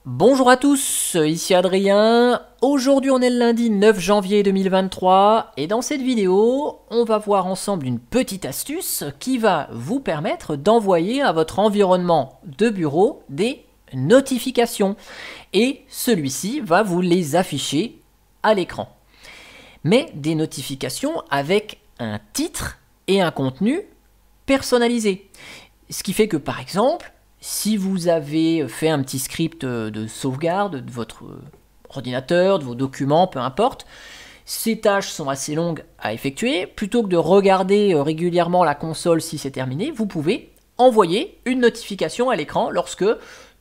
Bonjour à tous, ici Adrien. Aujourd'hui on est le lundi 9 janvier 2023 et dans cette vidéo on va voir ensemble une petite astuce qui va vous permettre d'envoyer à votre environnement de bureau des notifications et celui-ci va vous les afficher à l'écran. Mais des notifications avec un titre et un contenu personnalisé. Ce qui fait que par exemple, si vous avez fait un petit script de sauvegarde de votre ordinateur, de vos documents, peu importe, ces tâches sont assez longues à effectuer. Plutôt que de regarder régulièrement la console si c'est terminé, vous pouvez envoyer une notification à l'écran lorsque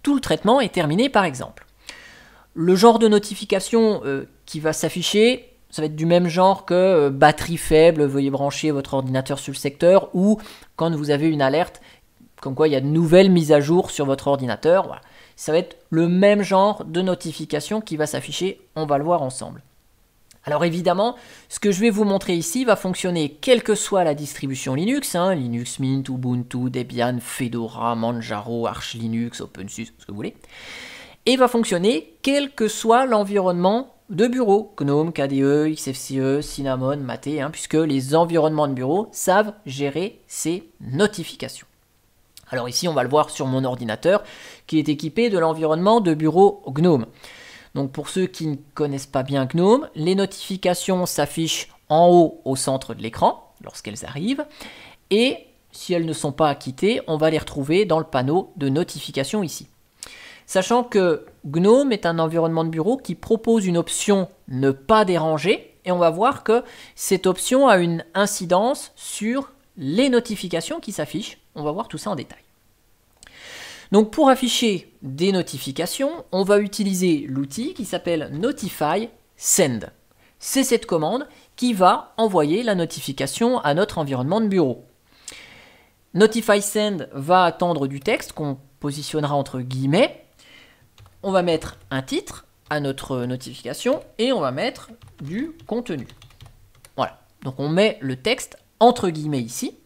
tout le traitement est terminé par exemple. Le genre de notification qui va s'afficher, ça va être du même genre que batterie faible, veuillez brancher votre ordinateur sur le secteur, ou quand vous avez une alerte comme quoi il y a de nouvelles mises à jour sur votre ordinateur. Voilà. Ça va être le même genre de notification qui va s'afficher, on va le voir ensemble. Alors évidemment, ce que je vais vous montrer ici va fonctionner quelle que soit la distribution Linux, Linux Mint, Ubuntu, Debian, Fedora, Manjaro, Arch Linux, OpenSUSE, ce que vous voulez, et va fonctionner quel que soit l'environnement de bureau, GNOME, KDE, XFCE, Cinnamon, Mate, puisque les environnements de bureau savent gérer ces notifications. Alors ici, on va le voir sur mon ordinateur qui est équipé de l'environnement de bureau GNOME. Donc pour ceux qui ne connaissent pas bien GNOME, les notifications s'affichent en haut au centre de l'écran lorsqu'elles arrivent. Et si elles ne sont pas acquittées, on va les retrouver dans le panneau de notification ici. Sachant que GNOME est un environnement de bureau qui propose une option ne pas déranger. Et on va voir que cette option a une incidence sur les notifications qui s'affichent. On va voir tout ça en détail. Donc pour afficher des notifications, on va utiliser l'outil qui s'appelle Notify Send. C'est cette commande qui va envoyer la notification à notre environnement de bureau. Notify Send va attendre du texte qu'on positionnera entre guillemets. On va mettre un titre à notre notification et on va mettre du contenu. Voilà, donc on met le texte entre guillemets ici.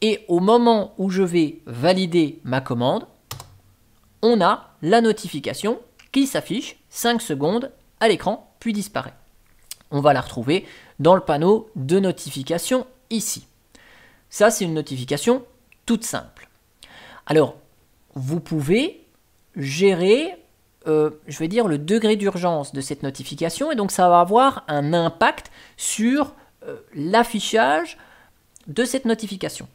Et au moment où je vais valider ma commande, on a la notification qui s'affiche 5 secondes à l'écran, puis disparaît. On va la retrouver dans le panneau de notification ici. Ça, c'est une notification toute simple. Alors, vous pouvez gérer, je vais dire, le degré d'urgence de cette notification, et donc ça va avoir un impact sur l'affichage de cette notification.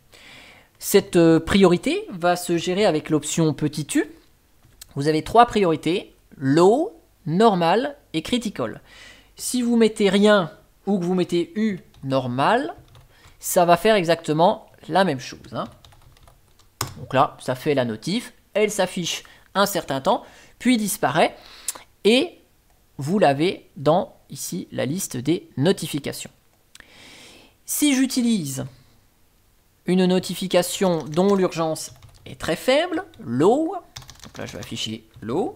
Cette priorité va se gérer avec l'option petit u. Vous avez 3 priorités, low, normal et critical. Si vous mettez rien ou que vous mettez U normal, ça va faire exactement la même chose. Donc là, ça fait la notif, elle s'affiche un certain temps, puis disparaît et vous l'avez dans ici la liste des notifications. Si j'utilise une notification dont l'urgence est très faible, low, donc là je vais afficher low,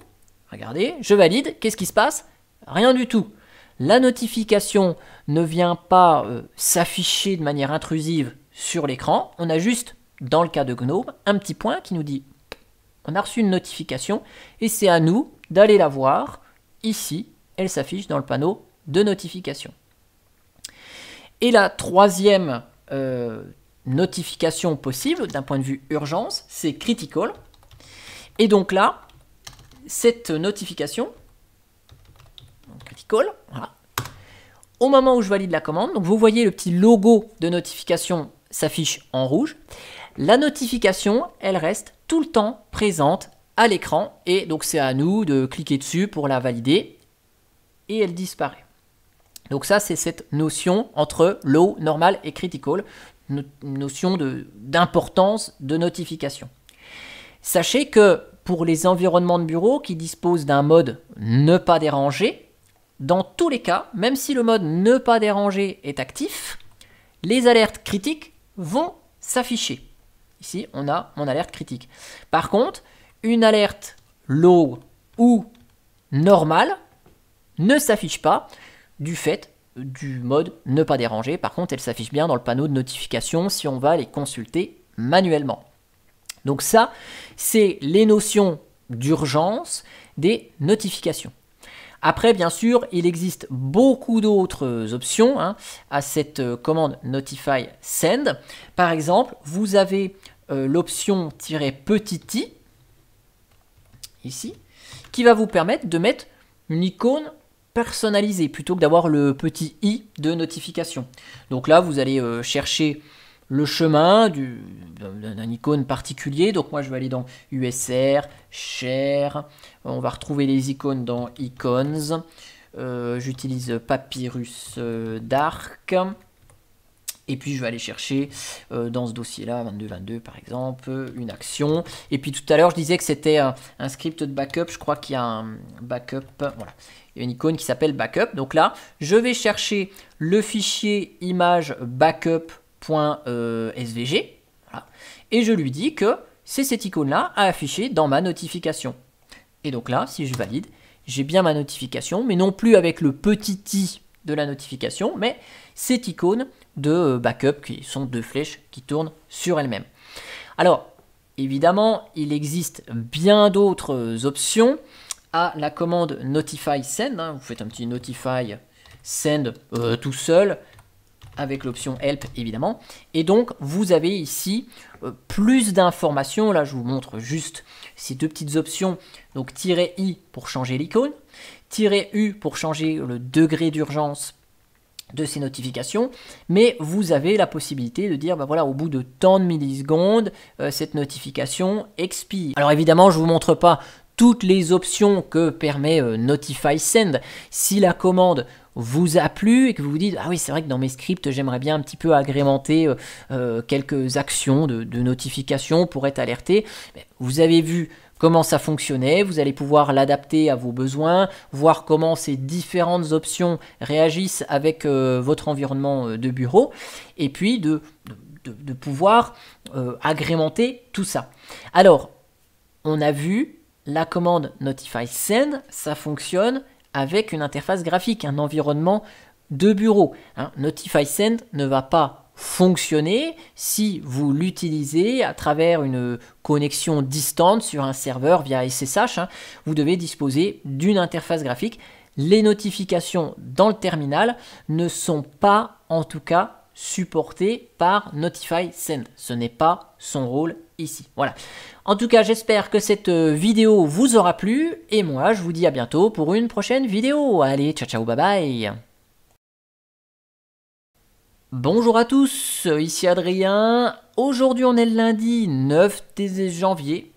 regardez, je valide, qu'est-ce qui se passe? Rien du tout. La notification ne vient pas s'afficher de manière intrusive sur l'écran, on a juste, dans le cas de GNOME, un petit point qui nous dit on a reçu une notification et c'est à nous d'aller la voir. Ici, elle s'affiche dans le panneau de notification. Et la troisième notification possible d'un point de vue urgence, c'est critical. Et donc là, cette notification, critical, voilà, au moment où je valide la commande, donc vous voyez le petit logo de notification s'affiche en rouge. La notification, elle reste tout le temps présente à l'écran et donc c'est à nous de cliquer dessus pour la valider et elle disparaît. Donc ça, c'est cette notion entre low, normal et critical, notion d'importance de notification. Sachez que pour les environnements de bureau qui disposent d'un mode ne pas déranger, dans tous les cas, même si le mode ne pas déranger est actif, les alertes critiques vont s'afficher. Ici, on a mon alerte critique. Par contre, une alerte low ou normale ne s'affiche pas du fait du mode ne pas déranger. Par contre, elle s'affiche bien dans le panneau de notification si on va les consulter manuellement. Donc ça, c'est les notions d'urgence des notifications. Après, bien sûr, il existe beaucoup d'autres options à cette commande Notify Send. Par exemple, vous avez l'option "petit i", ici, qui va vous permettre de mettre une icône personnalisée plutôt que d'avoir le petit i de notification. Donc là, vous allez chercher le chemin d'un icône particulier. Donc moi, je vais aller dans USR, Share. On va retrouver les icônes dans Icons. J'utilise Papyrus Dark. Et puis je vais aller chercher dans ce dossier-là, 2222 par exemple, une action. Et puis tout à l'heure, je disais que c'était un script de backup. Je crois qu'il y a un backup. Voilà, il y a une icône qui s'appelle backup. Donc là, je vais chercher le fichier image backup.svg. Voilà, et je lui dis que c'est cette icône-là à afficher dans ma notification. Et donc là, si je valide, j'ai bien ma notification, mais non plus avec le petit i de la notification, mais cette icône de backup qui sont deux flèches qui tournent sur elles-mêmes. Alors, évidemment, il existe bien d'autres options à la commande Notify Send. Vous faites un petit Notify Send tout seul, avec l'option Help évidemment. Et donc, vous avez ici plus d'informations. Là, je vous montre juste ces deux petites options. Donc, -i pour changer l'icône, -u pour changer le degré d'urgence de ces notifications, mais vous avez la possibilité de dire, bah voilà, au bout de tant de millisecondes, cette notification expire. Alors évidemment, je ne vous montre pas toutes les options que permet Notify Send. Si la commande vous a plu et que vous vous dites, ah oui, c'est vrai que dans mes scripts, j'aimerais bien un petit peu agrémenter quelques actions de notification pour être alerté, vous avez vu comment ça fonctionnait, vous allez pouvoir l'adapter à vos besoins, voir comment ces différentes options réagissent avec votre environnement de bureau, et puis de pouvoir agrémenter tout ça. Alors, on a vu, la commande Notify Send, ça fonctionne avec une interface graphique, un environnement de bureau. Notify Send ne va pas fonctionner si vous l'utilisez à travers une connexion distante sur un serveur via SSH. Vous devez disposer d'une interface graphique. Les notifications dans le terminal ne sont pas, en tout cas, supportées par Notify Send. Ce n'est pas son rôle ici. Voilà. En tout cas, j'espère que cette vidéo vous aura plu. Et moi, je vous dis à bientôt pour une prochaine vidéo. Allez, ciao, ciao, bye bye. Bonjour à tous, ici Adrien. Aujourd'hui, on est le lundi 9 janvier.